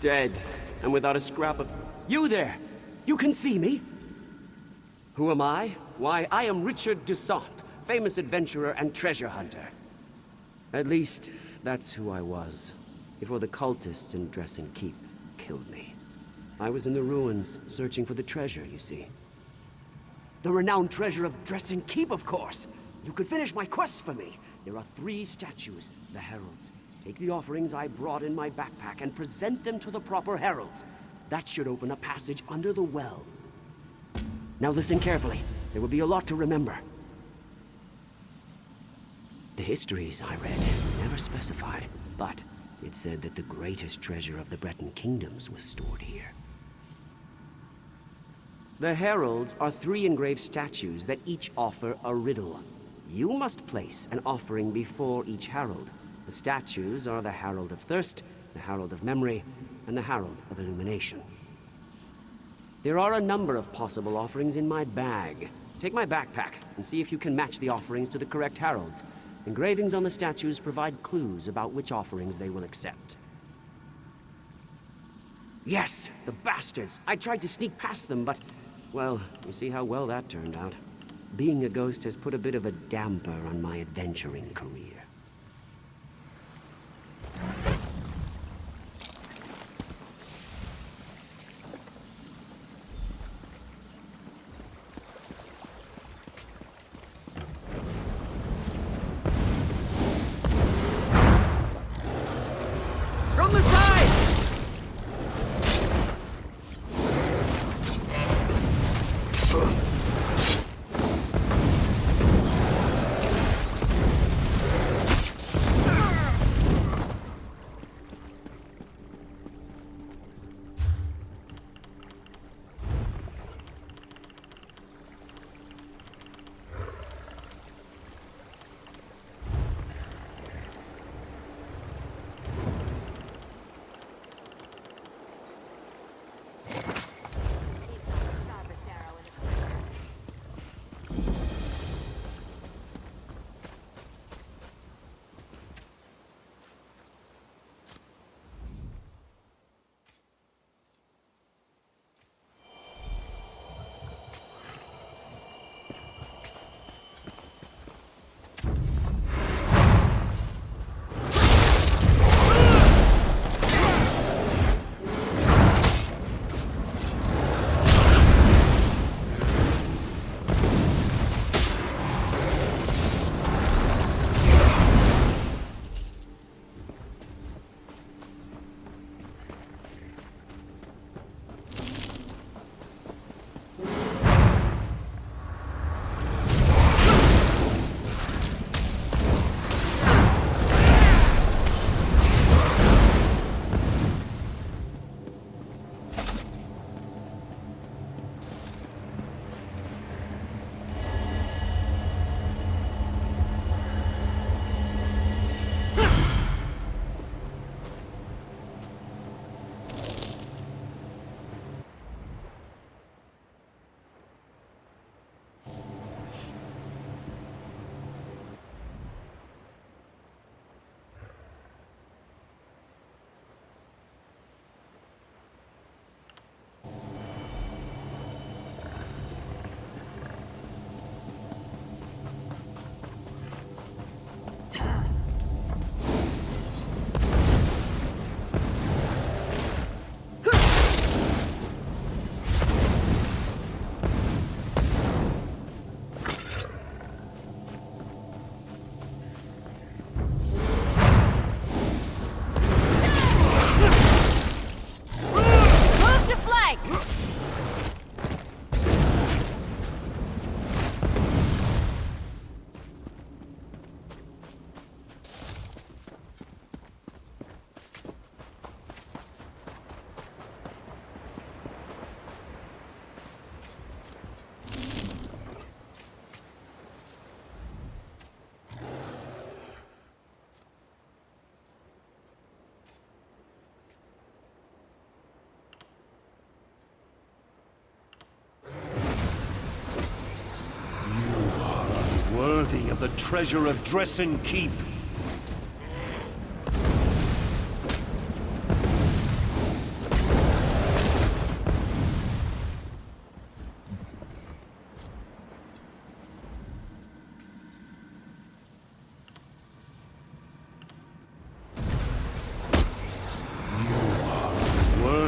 Dead, and without a scrap of... You there! You can see me? Who am I? Why, I am Richard Dussault, famous adventurer and treasure hunter. At least, that's who I was, before the cultists in Dressing Keep killed me. I was in the ruins, searching for the treasure, you see. The renowned treasure of Dressing Keep, of course! You could finish my quest for me. There are 3 statues, the heralds. Take the offerings I brought in my backpack and present them to the proper heralds. That should open a passage under the well. Now listen carefully. There will be a lot to remember. The histories I read never specified, but it said that the greatest treasure of the Breton kingdoms was stored here. The heralds are 3 engraved statues that each offer a riddle. You must place an offering before each herald. The statues are the Herald of Thirst, the Herald of Memory, and the Herald of Illumination. There are a number of possible offerings in my bag. Take my backpack and see if you can match the offerings to the correct heralds. Engravings on the statues provide clues about which offerings they will accept. Yes, the bastards! I tried to sneak past them, but... well, you see how well that turned out. Being a ghost has put a bit of a damper on my adventuring career. Worthy of the treasure of Dressing Keep.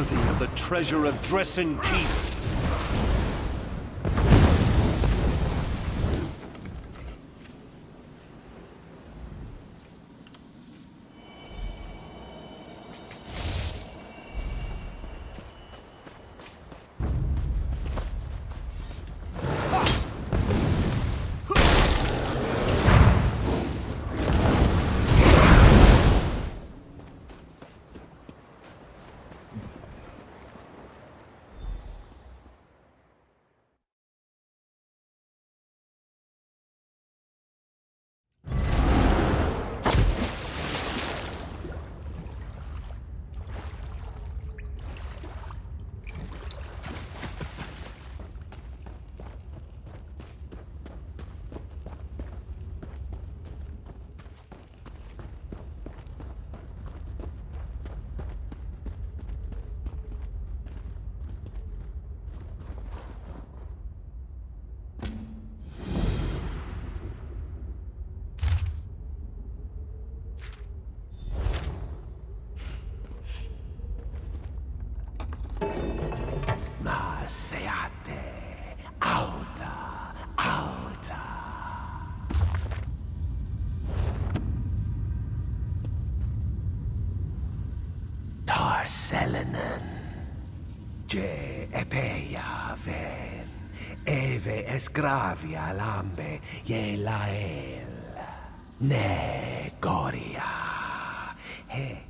worthy of the treasure of Dressen Keep. Seate, auta, auta. Tarselenen, je epeia ven, eve esgravia lambe ye lael, ne goria, he.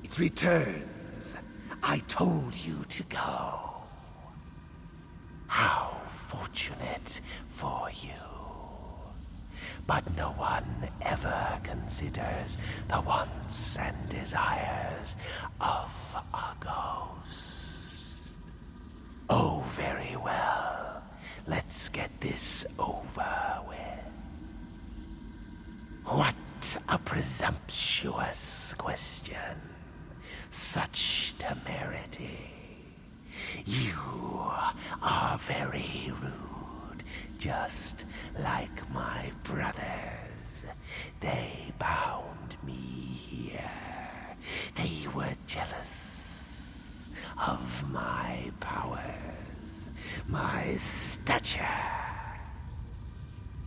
It returns. I told you to go. How fortunate for you. But no one ever considers the wants and desires of a ghost. Oh, very well. Let's get this over with. What a presumptuous question. Such temerity. You are very rude, just like my brothers. They bound me here. They were jealous of my powers, my stature.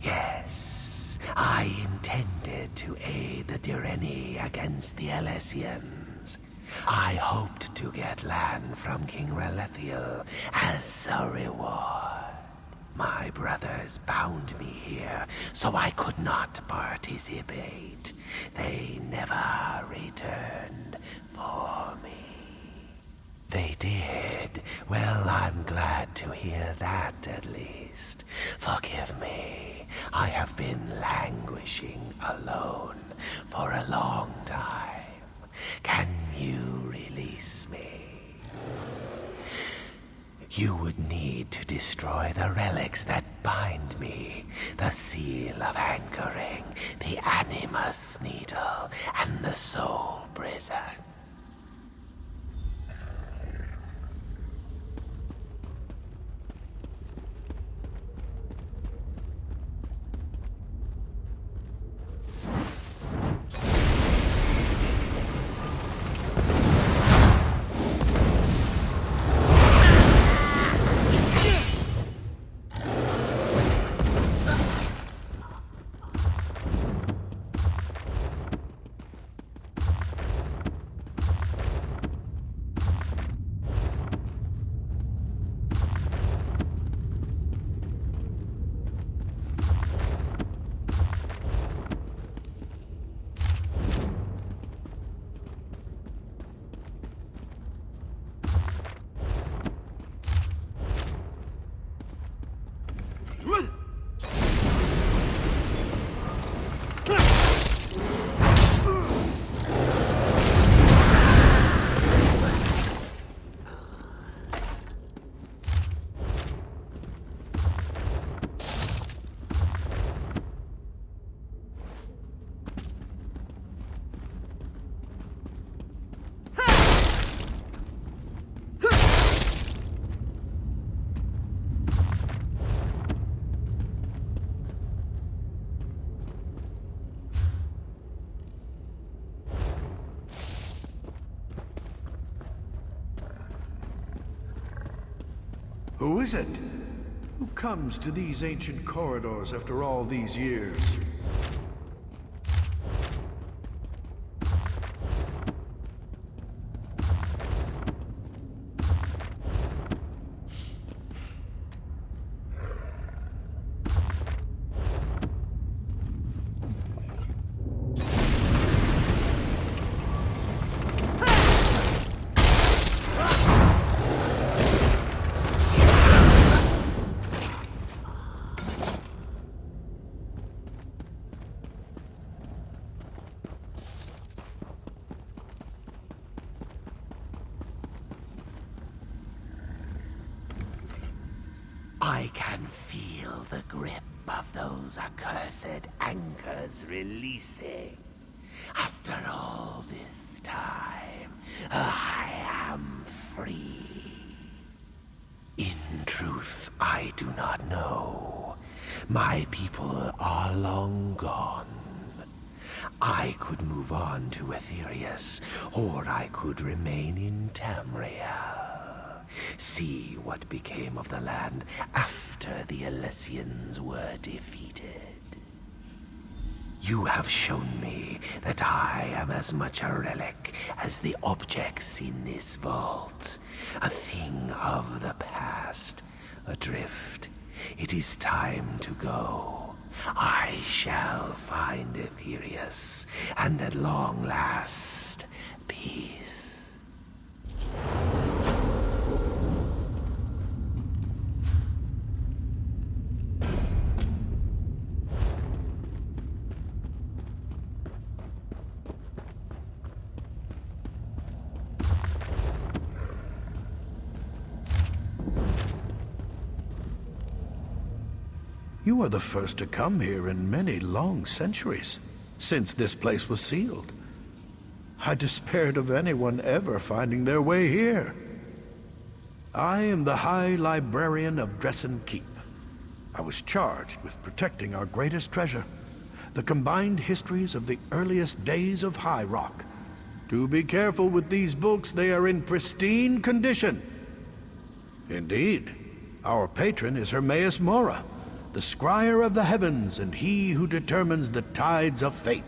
Yes, I intended to aid the Direni against the Alessians. I hoped to get land from King Relethiel as a reward. My brothers bound me here, so I could not participate. They never returned for me. They did. Well, I'm glad to hear that at least. Forgive me. I have been languishing alone for a long time. Can you release me? You would need to destroy the relics that bind me. The seal of anchoring, the animus needle, and the soul prison. Who is it? Who comes to these ancient corridors after all these years? I can feel the grip of those accursed anchors releasing. After all this time, I am free. In truth, I do not know. My people are long gone. I could move on to Aetherius, or I could remain in Tamriel. See what became of the land after the Elysians were defeated. You have shown me that I am as much a relic as the objects in this vault. A thing of the past, adrift. It is time to go. I shall find Aetherius, and at long last, peace. You are the first to come here in many long centuries, since this place was sealed. I despaired of anyone ever finding their way here. I am the High Librarian of Dresden Keep. I was charged with protecting our greatest treasure, the combined histories of the earliest days of High Rock. Do be careful with these books, they are in pristine condition. Indeed, our patron is Hermaeus Mora, the scryer of the heavens and he who determines the tides of fate.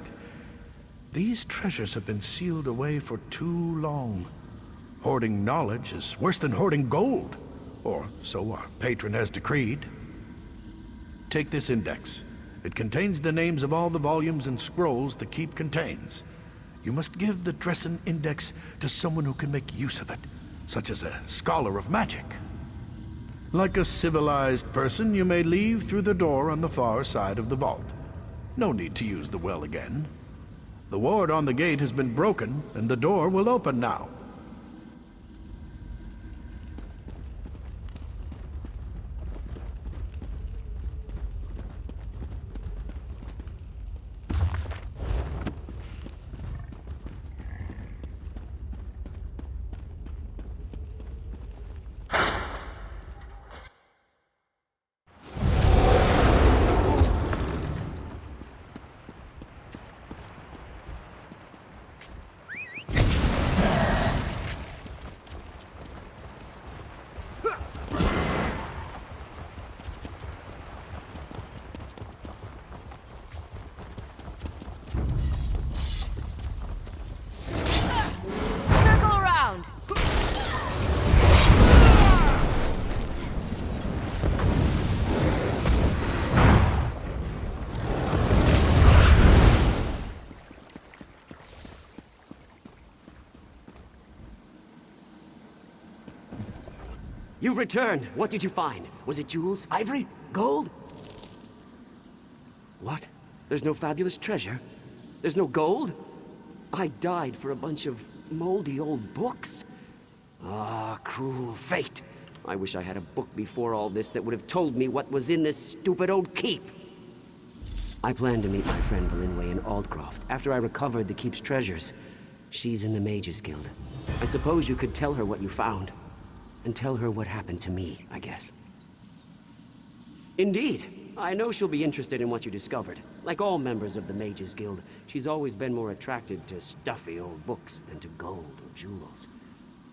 These treasures have been sealed away for too long. Hoarding knowledge is worse than hoarding gold, or so our patron has decreed. Take this index. It contains the names of all the volumes and scrolls the keep contains. You must give the Dresden Index to someone who can make use of it, such as a scholar of magic. Like a civilized person, you may leave through the door on the far side of the vault. No need to use the well again. The ward on the gate has been broken, and the door will open now. You returned. What did you find? Was it jewels, ivory, gold? What? There's no fabulous treasure? There's no gold? I died for a bunch of moldy old books? Ah, cruel fate. I wish I had a book before all this that would have told me what was in this stupid old keep. I plan to meet my friend Belinway in Aldcroft after I recovered the keep's treasures. She's in the Mages Guild. I suppose you could tell her what you found. And tell her what happened to me, I guess. Indeed. I know she'll be interested in what you discovered. Like all members of the Mages Guild, she's always been more attracted to stuffy old books than to gold or jewels.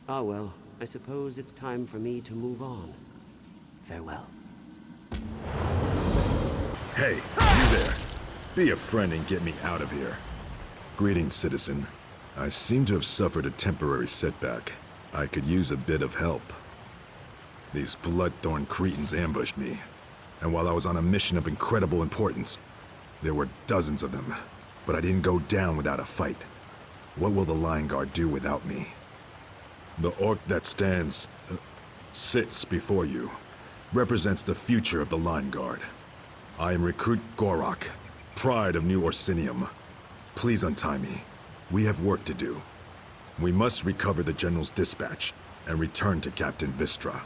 Ah well, I suppose it's time for me to move on. Farewell. Hey, you there. Be a friend and get me out of here. Greetings, citizen. I seem to have suffered a temporary setback. I could use a bit of help. These Bloodthorn Cretans ambushed me, and while I was on a mission of incredible importance, there were dozens of them, but I didn't go down without a fight. What will the Lion Guard do without me? The orc that sits before you, represents the future of the Lion Guard. I am Recruit Gorok, pride of New Orsinium. Please untie me. We have work to do. We must recover the General's dispatch and return to Captain Vistra.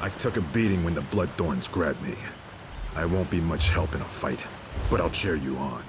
I took a beating when the Bloodthorns grabbed me. I won't be much help in a fight, but I'll cheer you on.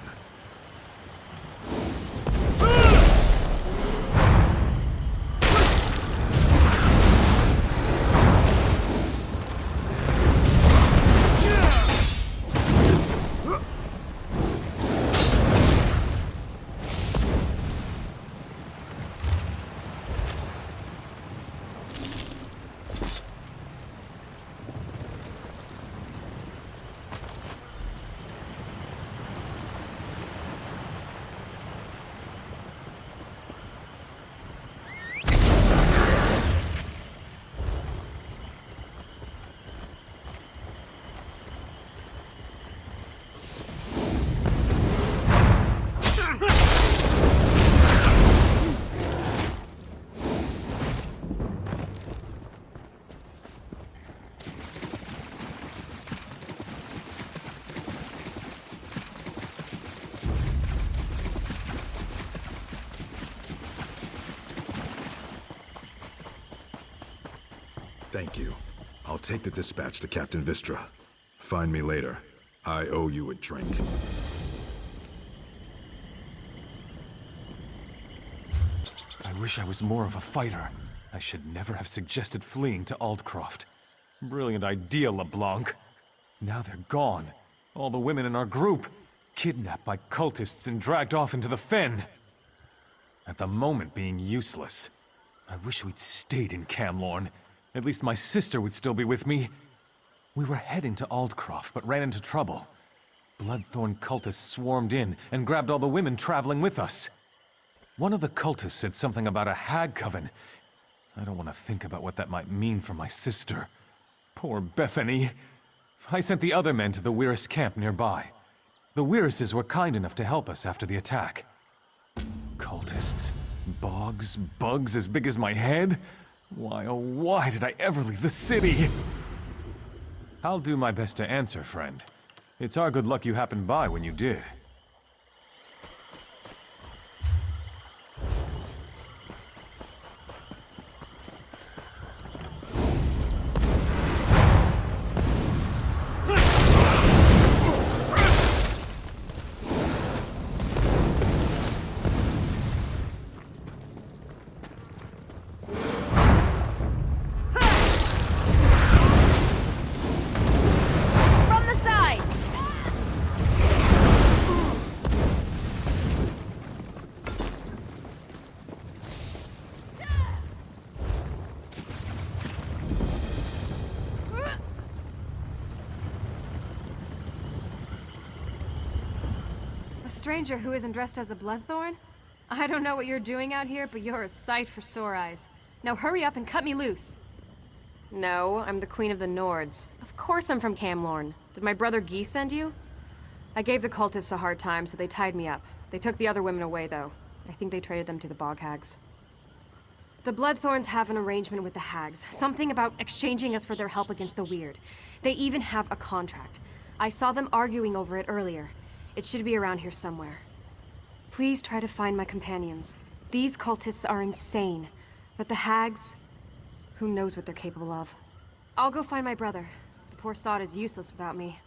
Thank you. I'll take the dispatch to Captain Vistra. Find me later. I owe you a drink. I wish I was more of a fighter. I should never have suggested fleeing to Aldcroft. Brilliant idea, LeBlanc. Now they're gone. All the women in our group, kidnapped by cultists and dragged off into the fen. At the moment being useless. I wish we'd stayed in Camlorn. At least my sister would still be with me. We were heading to Aldcroft, but ran into trouble. Bloodthorn cultists swarmed in and grabbed all the women traveling with us. One of the cultists said something about a hag coven. I don't want to think about what that might mean for my sister. Poor Bethany. I sent the other men to the Weiris camp nearby. The Weirises were kind enough to help us after the attack. Cultists? Bogs? Bugs as big as my head? Why, oh why did I ever leave the city? I'll do my best to answer, friend. It's our good luck you happened by when you did. Stranger who isn't dressed as a Bloodthorn? I don't know what you're doing out here, but you're a sight for sore eyes. Now hurry up and cut me loose. No, I'm the Queen of the Nords. Of course I'm from Camlorn. Did my brother Guy send you? I gave the cultists a hard time, so they tied me up. They took the other women away, though. I think they traded them to the Bog Hags. The Bloodthorns have an arrangement with the Hags. Something about exchanging us for their help against the Weird. They even have a contract. I saw them arguing over it earlier. It should be around here somewhere. Please try to find my companions. These cultists are insane. But the Hags... who knows what they're capable of. I'll go find my brother. The poor sod is useless without me.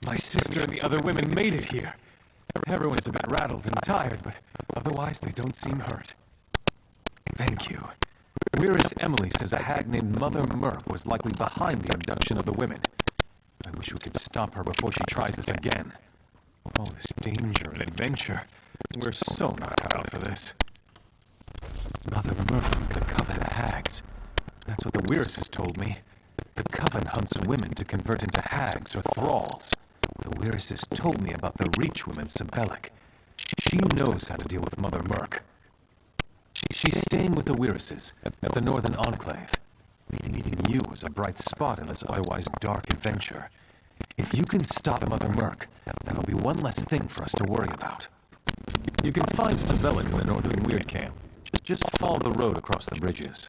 My sister and the other women made it here. Everyone's a bit rattled and tired, but otherwise they don't seem hurt. Thank you. Whereas Emily says a hag named Mother Merc was likely behind the abduction of the women. I wish we could stop her before she tries this again. All this danger and adventure. We're so not cut out for this. Mother Merc leads a coven of hags. That's what the Weirs has told me. The coven hunts women to convert into hags or thralls. The Weirs has told me about the Reach woman, Sibelic. She knows how to deal with Mother Merc. She's staying with the Weirises at the Northern Enclave. Meeting you is a bright spot in this otherwise dark adventure. If you can stop Mother Merc, that'll be one less thing for us to worry about. You can find Sibelic in the Northern Weird Camp. Just follow the road across the bridges.